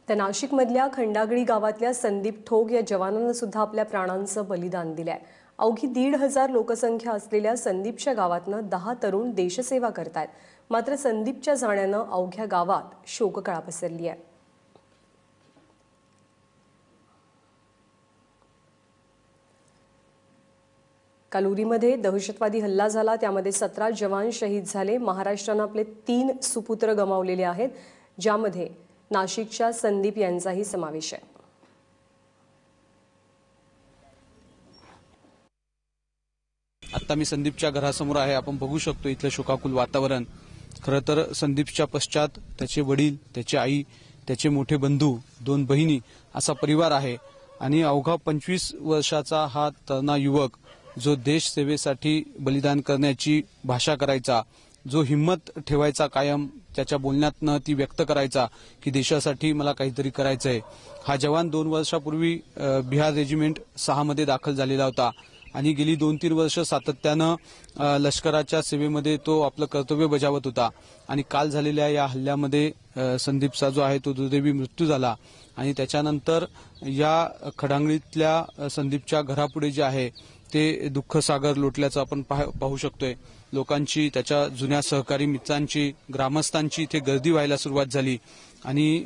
तर नाशिकमधल्या खंडागळी गावातल्या संदीप ठोक या जवानानं सुद्धा आपल्या प्राणांचं बलिदान दिलंय। अवघी 1,500 लोकसंख्या असलेल्या संदीपच्या गावातनं 10 तरुण देशसेवा करतायत। मात्र संदीपच्या जाण्यानं अवघ्या गावात शोककळा पसरली आहे। काल उरीमध्ये दहशतवादी हल्ला झाला, त्यामध्ये 17 जवान शहीद झाले। महाराष्ट्रानं आपले 3 सुपुत्र गमावलेले आहेत, ज्यामध्ये नाशिकच्या संदीप यांचाही समावेश आहे। आता मी संदीपच्या घरासमोर आहे। आपण बघू शकतो इथलं शोकाकुल वातावरण। खरं तर संदीपच्या पश्चात त्याचे वडील, त्याची आई, त्याचे मोठे बंधू, 2 बहिणी असा परिवार आहे आणि अवघा 25 वर्षाचा हा तरुण युवक जो देश सेवेसाठी बलिदान करण्याची भाषा करायचा, जो हिम्मत ठेवायचा कायम त्याच्या बोलण्यातनं ती व्यक्त करायचा की देशासाठी मला काहीतरी करायचंय। हा जवान 2 वर्षापूर्वी बिहार रेजिमेंट 6 मध्ये दाखल झालेला होता आणि गेली 2-3 वर्ष सातत्यानं लष्कराच्या सेवेमध्ये तो आपलं कर्तव्य बजावत होता आणि काल झालेल्या या हल्ल्यामध्ये संदीपचा जो आहे तो दुर्दैवी मृत्यू झाला आणि त्याच्यानंतर या खडांगळीतल्या संदीपच्या घरापुढे जे आहे ते दुःख सागर लोटल्याचं आपण पाहू शकतोय। लोकांची, त्याच्या जुन्या सहकारी मित्रांची, ग्रामस्थांची इथे गर्दी व्हायला सुरुवात झाली आणि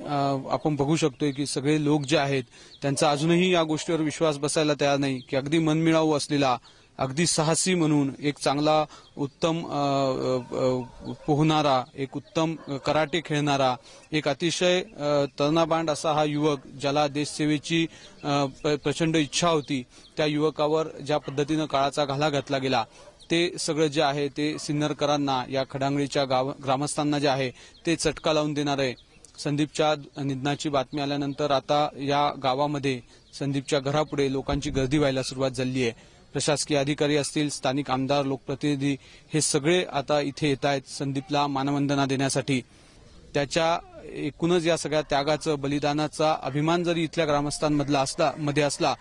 आपण बघू शकतोय की सगळे लोक जे आहेत त्यांचा अजूनही या गोष्टीवर विश्वास बसायला तयार नाही की अगदी मनमिळावू असलेला, अगदी साहसी म्हणून एक चांगला उत्तम पोहणारा, एक उत्तम कराटे खेळणारा, एक अतिशय तरुणाबांड असा हा युवक ज्याला देशसेवेची प्रचंड इच्छा होती, त्या युवकावर ज्या पद्धतीनं काळाचा घाला घातला गेला ते सगळं जे आहे ते सिन्नरकरांना, या खडांगळीच्या ग्रामस्थांना जे आहे ते चटका लावून देणार आहे। संदीपच्या निधनाची बातमी आल्यानंतर आता या गावामध्ये संदीपच्या घरापुढे लोकांची गर्दी व्हायला सुरुवात झाली आहे। प्रशासकीय अधिकारी असतील, स्थानिक आमदार, लोकप्रतिनिधी हे सगळे आता इथे येत आहेत संदीपला मानवंदना देण्यासाठी। त्याच्या एकूणच या सगळ्या त्यागाचं, बलिदानाचा अभिमान जरी इथल्या ग्रामस्थांमध्ये असला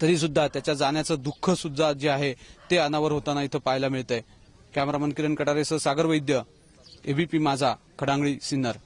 तरी सुद्धा त्याच्या जाण्याचं दुःख सुद्धा जे आहे ते अनावर होताना इथं पाहायला मिळतंय। कॅमेरामन किरण कटारेसह सागर वैद्य, एबीपी माझा, खडांगळी, सिन्नर।